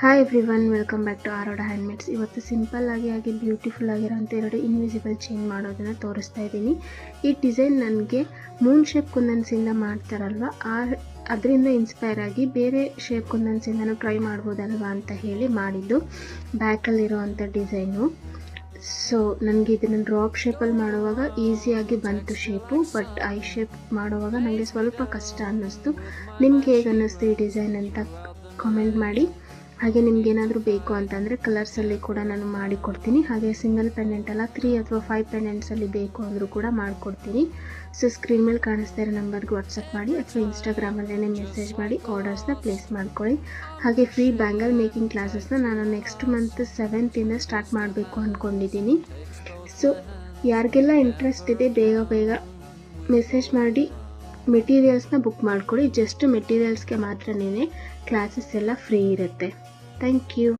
Hi everyone, welcome back to Aroda handmades. ಇವತ್ತು simple ಆಗಿ beautiful ಆಗಿರೋಂಥ 2 ಇನ್ವಿಸಿಬಲ್ ಚೈನ್ ಮಾಡೋದನ್ನು ತೋರಿಸ್ತಾ ಇದ್ದೀನಿ. ಈ ಡಿಸೈನ್ ನನಗೆ ಮೂನ್ ಶೇಪ್ ಕುಂದನ್ಸಿಂದ ಮಾಡ್ತಾರಲ್ವ, ಅದರಿಂದ ಇನ್ಸ್ಪೈರ್ ಆಗಿ ಬೇರೆ ಶೇಪ್ ಕುಂದನ್ಸಿಂದನೂ ಟ್ರೈ ಮಾಡ್ಬೋದಲ್ವ ಅಂತ ಹೇಳಿ ಮಾಡಿದ್ದು ಬ್ಯಾಕಲ್ಲಿರೋವಂಥ ಡಿಸೈನು. ಸೊ ನನಗೆ ಇದನ್ನು ಡ್ರಾಪ್ ಶೇಪಲ್ಲಿ ಮಾಡುವಾಗ ಈಸಿಯಾಗಿ ಬಂತು ಶೇಪು, ಬಟ್ ಐ ಶೇಪ್ ಮಾಡುವಾಗ ನನಗೆ ಸ್ವಲ್ಪ ಕಷ್ಟ ಅನ್ನಿಸ್ತು. ನಿಮ್ಗೆ ಹೇಗೆ ಅನ್ನಿಸ್ತು ಈ ಡಿಸೈನ್ ಅಂತ ಕಾಮೆಂಟ್ ಮಾಡಿ. ಹಾಗೆ ನಿಮ್ಗೇನಾದರೂ ಬೇಕು ಅಂತಂದರೆ ಕಲರ್ಸಲ್ಲಿ ಕೂಡ ನಾನು ಮಾಡಿಕೊಡ್ತೀನಿ. ಹಾಗೆ ಸಿಂಗಲ್ ಪೆಂಡೆಂಟ್ ಅಲ್ಲ, 3 ಅಥವಾ 5 ಪೆಂಡೆಂಟ್ಸಲ್ಲಿ ಬೇಕು ಅಂದರೂ ಕೂಡ ಮಾಡಿಕೊಡ್ತೀನಿ. ಸೊ ಸ್ಕ್ರೀನ್ ಮೇಲೆ ಕಾಣಿಸ್ತಾ ಇರೋ ನಂಬರ್ಗೆ ವಾಟ್ಸಪ್ ಮಾಡಿ ಅಥವಾ ಇನ್ಸ್ಟಾಗ್ರಾಮಲ್ಲೇ ಮೆಸೇಜ್ ಮಾಡಿ ಆರ್ಡರ್ಸ್ನ ಪ್ಲೇಸ್ ಮಾಡ್ಕೊಳ್ಳಿ. ಹಾಗೆ ಫ್ರೀ ಬ್ಯಾಂಗಲ್ ಮೇಕಿಂಗ್ ಕ್ಲಾಸಸ್ನ ನಾನು ನೆಕ್ಸ್ಟ್ ಮಂತ್ 7th ಸ್ಟಾರ್ಟ್ ಮಾಡಬೇಕು ಅಂದ್ಕೊಂಡಿದ್ದೀನಿ. ಸೊ ಯಾರಿಗೆಲ್ಲ ಇಂಟ್ರೆಸ್ಟ್ ಇದೆ ಬೇಗ ಮೆಸೇಜ್ ಮಾಡಿ ಮೆಟೀರಿಯಲ್ಸ್ನ ಬುಕ್ ಮಾಡ್ಕೊಳ್ಳಿ. ಜಸ್ಟ್ ಮೆಟೀರಿಯಲ್ಸ್ಗೆ ಮಾತ್ರನೇ ಕ್ಲಾಸಸ್ ಎಲ್ಲ ಫ್ರೀ ಇರುತ್ತೆ. Thank you.